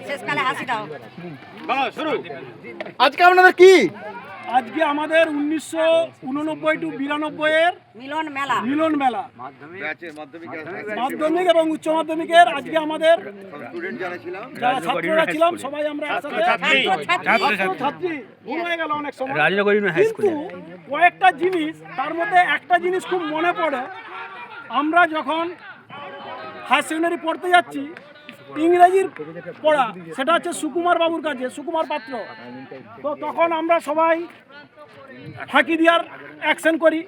শেষকালে হাসি দাও। আজকে আপনাদের কি? আজকে আমাদের 1989 টু 92 এর মিলন মেলা মাধ্যমিক এবং উচ্চ মাধ্যমিকের। আজকে আমাদের যারা ছাত্ররা ছিলাম সবাই আমরা একসাথে ছাত্রী হয়ে গেল অনেক সময়। কিন্তু কয়েকটা জিনিস, তার মধ্যে একটা জিনিস খুব মনে পড়ে। আমরা যখন হায়ার সেকেন্ডারি পড়তে যাচ্ছি, ইংরেজির পড়া, সেটা হচ্ছে সুকুমার বাবুর কাছে, সুকুমার পাত্র। তো তখন আমরা সবাই ফাঁকি দেওয়ার অ্যাকশন করি।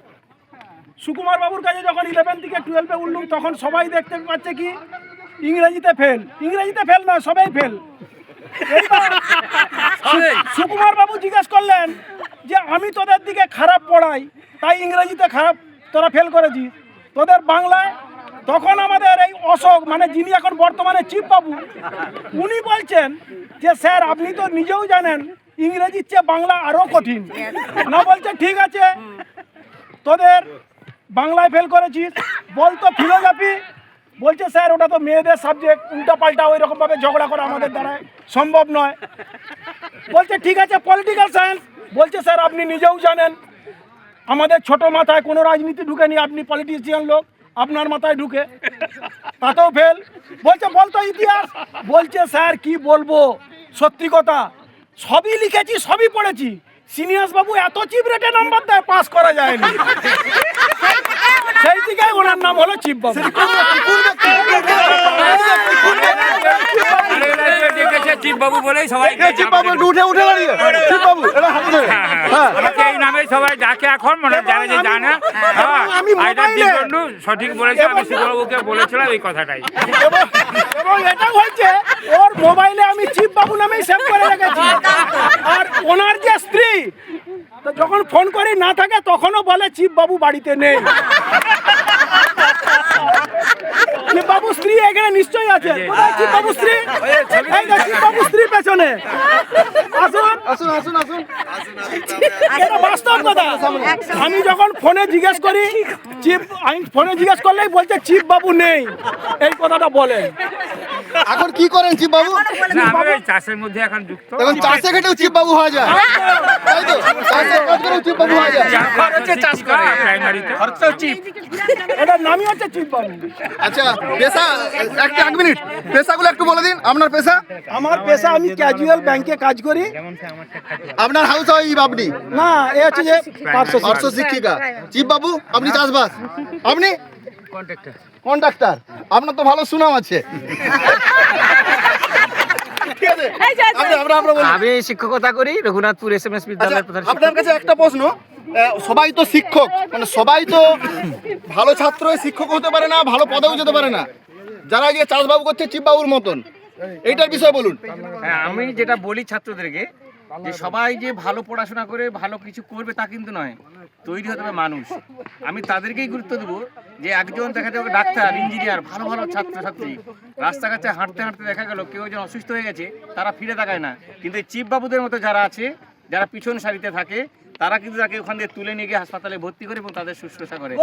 সুকুমার বাবুর কাছে যখন 11 থেকে 12-এ উঠলুম, তখন সবাই দেখতে পাচ্ছে কি ইংরেজিতে ফেল। ইংরেজিতে ফেল না, সবাই ফেল। সুকুমার বাবু জিজ্ঞেস করলেন যে আমি তোদের দিকে খারাপ পড়াই, তাই ইংরেজিতে খারাপ তোরা ফেল করেছিস, তোদের বাংলায়। তখন আমাদের এই অশোক, মানে যিনি এখন বর্তমানে চিফ বাবু, উনি বলছেন যে স্যার আপনি তো নিজেও জানেন ইংরেজির চেয়ে বাংলা আরও কঠিন। না, বলছে ঠিক আছে তোদের বাংলায় ফেল করেছিস, বলতো ফিলোজফি। বলছে স্যার ওটা তো মেয়েদের সাবজেক্ট, উল্টা পাল্টা ওই রকমভাবে ঝগড়া করা আমাদের দ্বারা সম্ভব নয়। বলছে ঠিক আছে পলিটিক্যাল সায়েন্স। বলছে স্যার আপনি নিজেও জানেন আমাদের ছোট মাথায় কোনো রাজনীতি ঢুকেনি, আপনি পলিটিশিয়ান লোক, আপনার মাথায় ঢুকে, তাতেও ফেল। বলছে বলতো ইতিহাস। বলছে স্যার কি বলবো, সত্যি কথা সবই লিখেছি, সবই পড়েছি, সিনিয়র বাবু এত চিপ রেটে নাম্বার দেয়, পাস করা যায়নি। সেই থেকে ওনার নাম হলো চিপ বাবু। চিপ বাবু বলেই সবাই চিপ বাবু উঠে উঠে দাঁড়িয়ে চিপ বাবু এটা হাতে ধরে। হ্যাঁ, এই নামে সবাই ডাকে এখন, মানে যারা যে জানে। আমি মোবাইলে সঠিক বলেছে, আমি শিববাবুকে বলেছিলাম এই কথাটাই। এবং এটা হয়েছে ওর মোবাইলে আমি চিপ বাবু নামেই সেভ করে রেখেছি। আর ওনার যে স্ত্রী, তো যখন ফোন করি না থাকে তখনও বলে চিপ বাবু বাড়িতে নেই। চিপ বাবু স্ত্রী এখানে নিশ্চয়ই আছে। কোথায় চিপ বাবু স্ত্রী? এই যে চিপ বাবু স্ত্রী পেছনে। আসুন আসুন আসুন আসুন। এটা বাস্তব কথা। আমি যখন ফোনে জিজ্ঞেস করি চিপ, আমি ফোনে জিজ্ঞেস করলেই বলছে চিপ বাবু নেই, এই কথাটা বলেন। এখন কি করেন চিপ বাবু? না, আমি ওই চাষের মধ্যে এখন যুক্ত। এখন চাষে খেটেও চিপ বাবু হওয়া যায়, তাই তো? চাষে কাজ করেও চিপ বাবু হওয়া যায়। চাষ করে প্রাইমারিতে। এটার নামই হচ্ছে চিপ বাবু। আচ্ছা, পেশা এক মিনিট, পেশাগুলো একটু বলে দিন। আপনার পেশা? আমার পেশা, আমি ক্যাজুয়াল ব্যাংকে কাজ করি। আপনার হাউস ওয়াইফ আপনি? না, এ হচ্ছে যে পার্শ্ব শিক্ষিকা। চিপ বাবু আপনি চাষবাস, আপনি কন্ট্রাক্টর। আপনার তো ভালো সুনাম আছে। ঠিক আছে, আমি শিক্ষকতা করি রঘুনাথপুর SMS বিদ্যালয়ের প্রধান শিক্ষক। আপনার কাছে একটা প্রশ্ন, সবাই তো শিক্ষক, মানে সবাই তো ভালো ছাত্র শিক্ষক হতে পারে না, ভালো পদেও যেতে পারে না। যারা গিয়ে চাষবাবু করছে চিপ বাবুর মতন, এইটার বিষয়ে বলুন। হ্যাঁ, আমি যেটা বলি ছাত্রদেরকে, যে সবাই যে ভালো পড়াশোনা করে ভালো কিছু করবে তা কিন্তু নয়, তৈরি হতে হবে মানুষ। আমি তাদেরকেই গুরুত্ব দেবো যে একজন দেখা যাবে ডাক্তার, ইঞ্জিনিয়ার, ভালো ভালো ছাত্রছাত্রী রাস্তাঘাটে হাঁটতে হাঁটতে দেখা গেল কেউ একজন অসুস্থ হয়ে গেছে, তারা ফিরে তাকায় না। কিন্তু এই চিপ বাবুদের মতো যারা আছে, যারা পিছন সারিতে থাকে, তারা কিন্তু তাকে ওখান থেকে তুলে নিয়ে গিয়ে হাসপাতালে ভর্তি করে এবং তাদের শুশ্রূষা করে।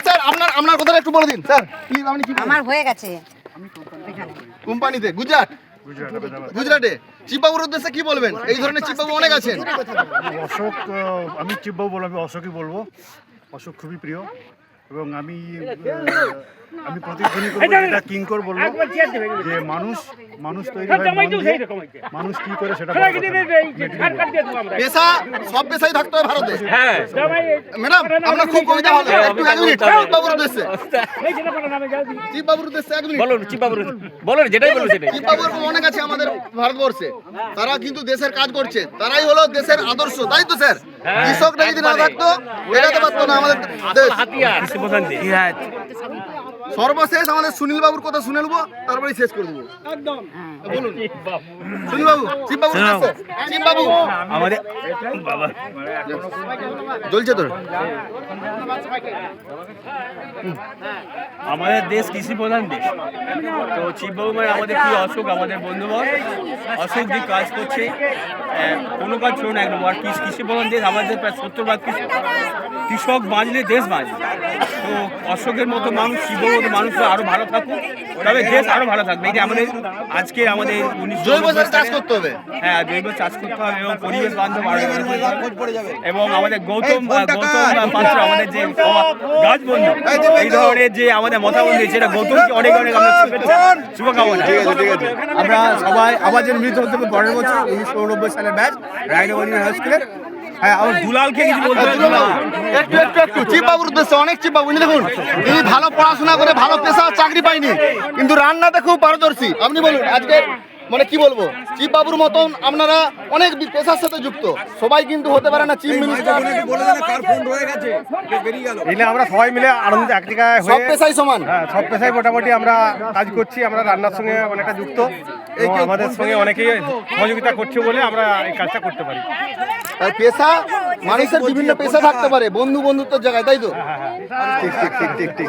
স্যার আপনার কথাটা একটু বলে দিন স্যার। প্লিজ, আপনি কি আমার হয়ে গেছে কোম্পানিতে? গুজরাটে। চিপবাবুর উদ্দেশ্যে কি বলবেন? এই ধরনের চিপবাবু অনেক আছেন। অশোক, আমি চিপবাবু বলবো, আমি অশোকই বলবো। অশোক খুবই প্রিয় এবং আমি প্রতিধ্বনি করবো, যেটা কিঙ্কর বলবো, যে মানুষ তৈরি হয় মন দিয়ে, মানুষ কি করে সেটা বড় কথা না। পেশা, সব পেশাই থাকতে হয় ভারতে। ম্যাডাম আপনার খুব কবিতা ভালো, একটু এক মিনিট চিপবাবুর উদ্দেশ্যে। চিপবাবুর উদ্দেশ্যে এক মিনিট বলুন, চিপবাবু বলুন, যেটাই বলুন সেটাই। চিপবাবু এরকম অনেক আছে আমাদের ভারতবর্ষে, তারা কিন্তু দেশের কাজ করছে, তারাই হলো দেশের আদর্শ, তাই তো স্যার? কৃষকরা যদি না থাকতো, এগাতে পারতো না আমাদের দেশ। সর্বশেষ আমাদের সুনীল বাবুর কথা শুনে নেবো, তারপরে শেষ করে দেবো। একদম বলুন সুনীল বাবু, চিপ বাবু, চিপ বাবু আমাদের জ্বলছে তোর। আমাদের দেশ কৃষি প্রধান দেশ। তো চিপবাবু মানে আমাদের কি অশোক, আমাদের বন্ধুবর অশোক যে কাজ করছে, কোনো কাজ ছিল না এক নম্বর। কৃষি প্রধান দেশ, আমাদের প্রায় 70% কৃষক বাঁচলে দেশ বাঁচবে। তো অশোকের মতো মানুষ, চিপবাবুর মতো মানুষরা আরো ভালো থাকুক, তবে দেশ আরো ভালো থাকবে। এই যে আমাদের আজকে আমাদের জৈব সার চাষ করতে হবে। হ্যাঁ, জৈব চাষ করতে হবে এবং পরিবেশ বান্ধব এবং আমাদের গৌতম পাত্র আমাদের যে গাছ বন্ধু এই ধরনের যে আমাদের মতামত দিয়েছে, এটা গৌতমকে অনেক অনেক আমরা শুভকামনা। আমরা সবাই আবার যেন মিলিত হতে হবে পরের বছর 1989 সালের ব্যাচ রায়নগর হাই স্কুলের। হ্যাঁ, আমার দুলালকে কিছু বলতে হবে। একটু চিপ বাবুর উদ্দেশ্যে অনেক চিপ বাবু দেখুন, তিনি ভালো পড়াশোনা করে ভালো পেশা চাকরি পায়নি, কিন্তু রান্নাতে খুব পারদর্শী। আপনি বলুন আজকে মানে কি বলবো, চিপ বাবুর মতন আপনারা অনেক পেশার সাথে যুক্ত, সবাই কিন্তু হতে পারে না চিফ মিনিস্টার। এলে আমরা সবাই মিলে আনন্দ এক জায়গায় সব হয়ে, পেশাই সমান। হ্যাঁ, সব পেশায় মোটামুটি আমরা কাজ করছি। আমরা রান্নার সঙ্গে অনেকটা যুক্ত এবং আমাদের সঙ্গে অনেকেই সহযোগিতা করছে বলে আমরা এই কাজটা করতে পারি। তাই পেশা, মানুষের বিভিন্ন পেশা থাকতে পারে বন্ধুত্বের জায়গায়, তাই তো? ঠিক ঠিক ঠিক ঠিক ঠিক।